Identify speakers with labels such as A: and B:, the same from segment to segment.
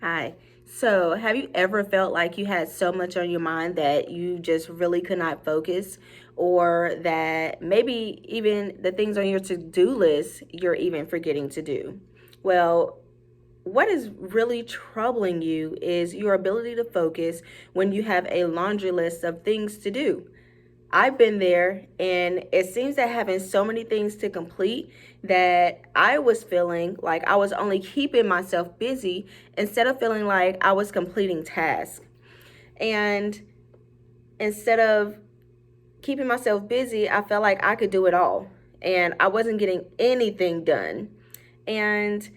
A: Hi. So, have you ever felt like you had so much on your mind that you just really could not focus, or that maybe even the things on your to do list you're even forgetting to do? Well, what is really troubling you is your ability to focus when you have a laundry list of things to do. I've been there, and it seems that having so many things to complete that I was feeling like I was only keeping myself busy instead of feeling like I was completing tasks. And instead of keeping myself busy, I felt like I could do it all, and I wasn't getting anything done. And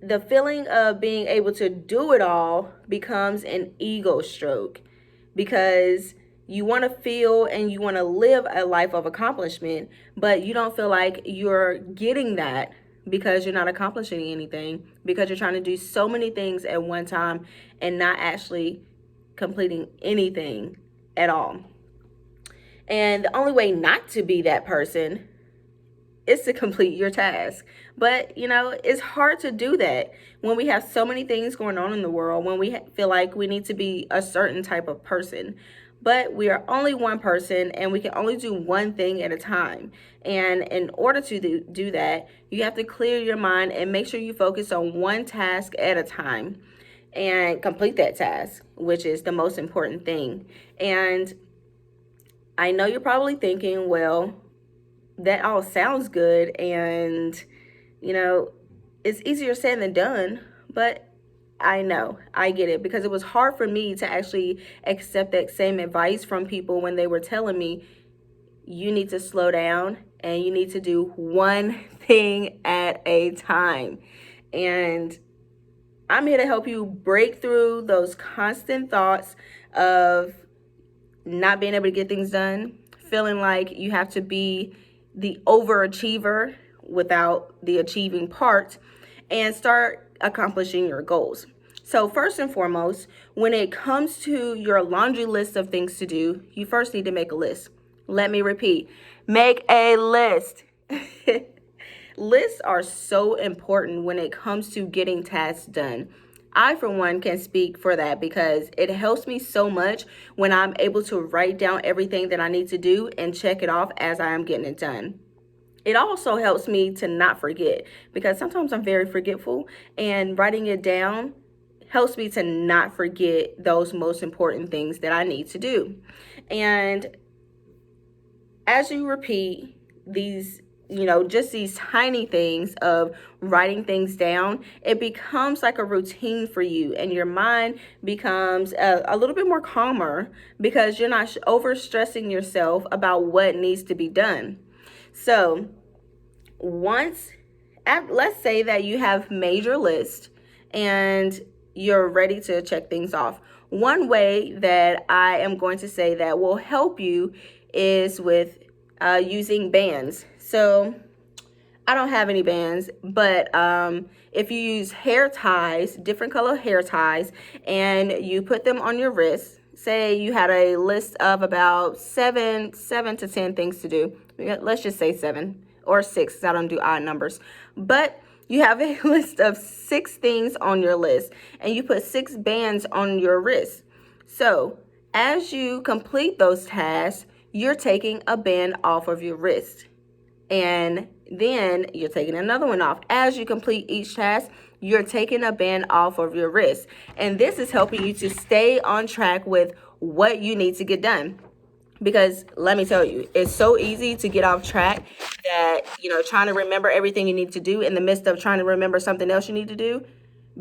A: the feeling of being able to do it all becomes an ego stroke, because you want to feel and you want to live a life of accomplishment, but you don't feel like you're getting that because you're not accomplishing anything, because you're trying to do so many things at one time and not actually completing anything at all. And the only way not to be that person is to complete your task. But, it's hard to do that when we have so many things going on in the world, when we feel like we need to be a certain type of person. But we are only one person, and we can only do one thing at a time. And in order to do that, you have to clear your mind and make sure you focus on one task at a time and complete that task, which is the most important thing. And I know you're probably thinking, well, that all sounds good, and you know it's easier said than done. But I know, I get it, because it was hard for me to actually accept that same advice from people when they were telling me you need to slow down and you need to do one thing at a time. And I'm here to help you break through those constant thoughts of not being able to get things done, feeling like you have to be the overachiever without the achieving part, and start accomplishing your goals. So, first and foremost, when it comes to your laundry list of things to do, you first need to make a list. Let me repeat, make a list. Lists are so important when it comes to getting tasks done. I, for one, can speak for that because it helps me so much when I'm able to write down everything that I need to do and check it off as I am getting it done. It also helps me to not forget, because sometimes I'm very forgetful, and writing it down helps me to not forget those most important things that I need to do. And as you repeat these, just these tiny things of writing things down, it becomes like a routine for you, and your mind becomes a little bit more calmer because you're not over stressing yourself about what needs to be done. So, let's say that you have made your list and you're ready to check things off. One way that I am going to say that will help you is with using bands. So I don't have any bands, but if you use hair ties, different color hair ties, and you put them on your wrist, say you had a list of about seven to 10 things to do. Let's just say 7 or 6, because I don't do odd numbers. But you have a list of 6 things on your list, and you put 6 bands on your wrist. So as you complete those tasks, you're taking a band off of your wrist, and then you're taking another one off. As you complete each task, you're taking a band off of your wrist. And this is helping you to stay on track with what you need to get done. Because let me tell you, it's so easy to get off track that, trying to remember everything you need to do in the midst of trying to remember something else you need to do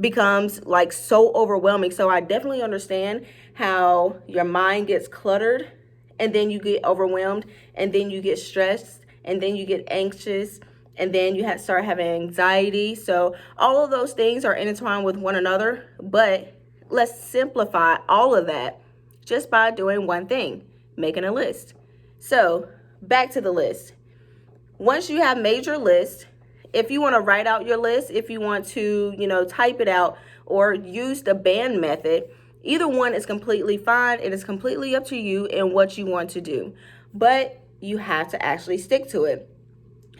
A: becomes like so overwhelming. So I definitely understand how your mind gets cluttered, and then you get overwhelmed, and then you get stressed, and then you get anxious, and then you start having anxiety. So all of those things are intertwined with one another, but let's simplify all of that just by doing one thing: making a list. So back to the list. Once you have made your list, if you want to write out your list, if you want to, type it out or use the band method, either one is completely fine. It is completely up to you and what you want to do, but you have to actually stick to it.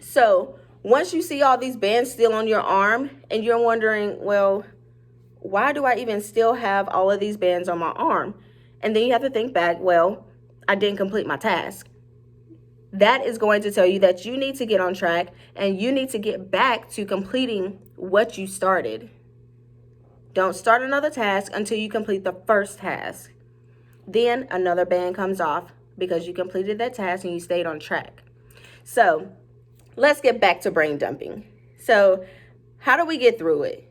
A: So once you see all these bands still on your arm and you're wondering, well, why do I even still have all of these bands on my arm? And then you have to think back, well, I didn't complete my task. That is going to tell you that you need to get on track and you need to get back to completing what you started. Don't start another task until you complete the first task. Then another band comes off because you completed that task and you stayed on track. So let's get back to brain dumping. So how do we get through it?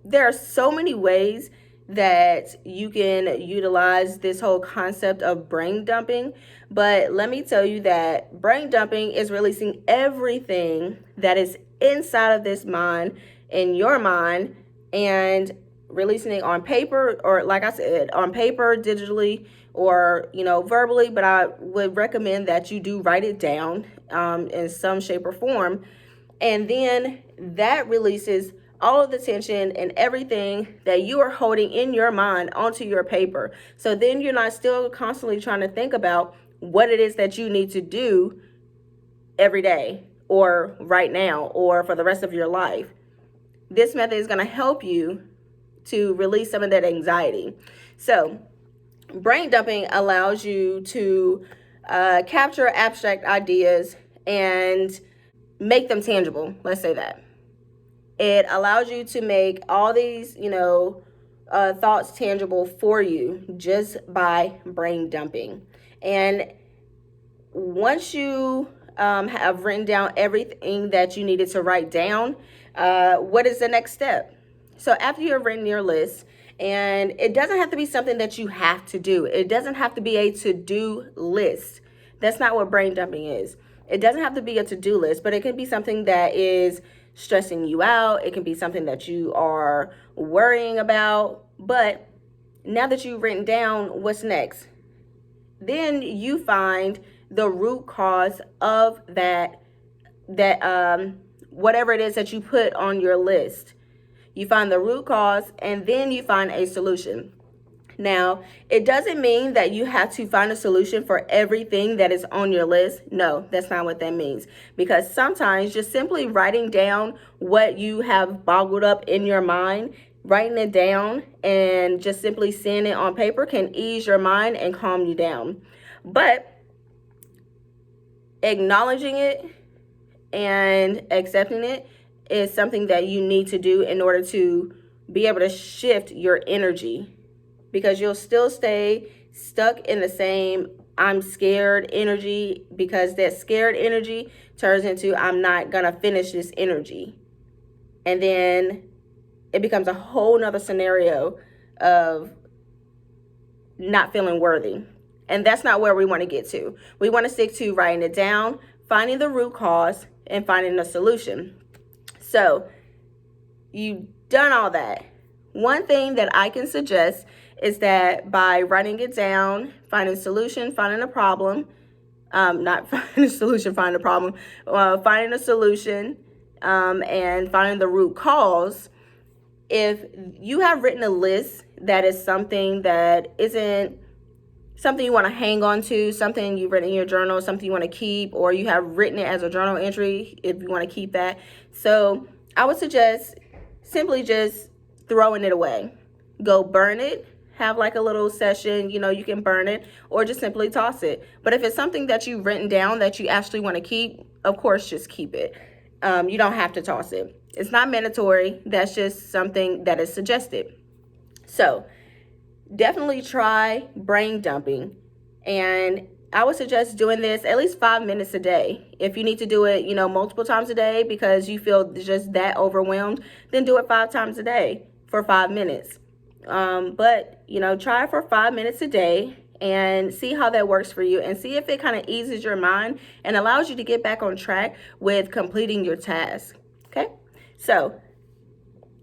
A: There are so many ways that you can utilize this whole concept of brain dumping, but let me tell you that brain dumping is releasing everything that is inside of this mind, in your mind, and releasing it on paper, or like I said, on paper, digitally, or verbally. But I would recommend that you do write it down in some shape or form, and then that releases all of the tension and everything that you are holding in your mind onto your paper. So then you're not still constantly trying to think about what it is that you need to do every day or right now or for the rest of your life. This method is going to help you to release some of that anxiety. So brain dumping allows you to capture abstract ideas and make them tangible. Let's say that. It allows you to make all these, thoughts tangible for you just by brain dumping. And once you have written down everything that you needed to write down, what is the next step? So after you've written your list, and it doesn't have to be something that you have to do. It doesn't have to be a to-do list. That's not what brain dumping is. It doesn't have to be a to-do list, but it can be something that is stressing you out. It can be something that you are worrying about. But now that you've written down what's next, then you find the root cause of that whatever it is that you put on your list. You find the root cause and then you find a solution. Now, it doesn't mean that you have to find a solution for everything that is on your list. No, that's not what that means. Because sometimes just simply writing down what you have boggled up in your mind, writing it down and just simply seeing it on paper can ease your mind and calm you down. But acknowledging it and accepting it is something that you need to do in order to be able to shift your energy. Because you'll still stay stuck in the same I'm scared energy, because that scared energy turns into I'm not going to finish this energy. And then it becomes a whole nother scenario of not feeling worthy. And that's not where we want to get to. We want to stick to writing it down, finding the root cause, and finding a solution. So you've done all that. One thing that I can suggest is that by writing it down, finding a solution, finding a problem, not finding a solution, finding a problem, finding a solution, and finding the root cause. If you have written a list that is something that isn't something you want to hang on to, something you've written in your journal, something you want to keep, or you have written it as a journal entry if you want to keep that. So I would suggest simply just throwing it away. Go burn it. Have like a little session, you can burn it or just simply toss it. But if it's something that you've written down that you actually want to keep, of course, just keep it. You don't have to toss it. It's not mandatory. That's just something that is suggested. So definitely try brain dumping. And I would suggest doing this at least 5 minutes a day. If you need to do it, multiple times a day because you feel just that overwhelmed, then do it 5 times a day for 5 minutes. But try it for 5 minutes a day and see how that works for you and see if it kind of eases your mind and allows you to get back on track with completing your task. Okay. So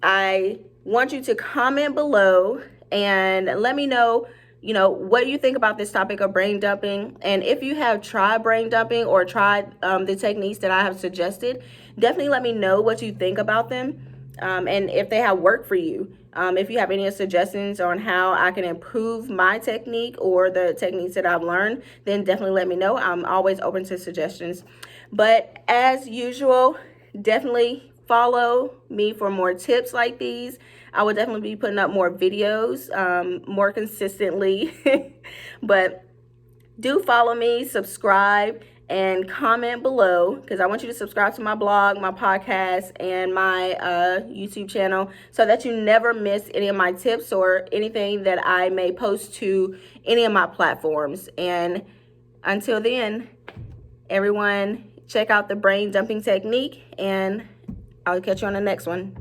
A: I want you to comment below and let me know, what you think about this topic of brain dumping. And if you have tried brain dumping or tried the techniques that I have suggested, definitely let me know what you think about them. And if they have worked for you. If you have any suggestions on how I can improve my technique or the techniques that I've learned, then definitely let me know. I'm always open to suggestions. But as usual, definitely follow me for more tips like these. I will definitely be putting up more videos more consistently. But do follow me, subscribe, and comment below, because I want you to subscribe to my blog, my podcast, and my YouTube channel, so that you never miss any of my tips or anything that I may post to any of my platforms. And until then, everyone, check out the brain dumping technique, and I'll catch you on the next one.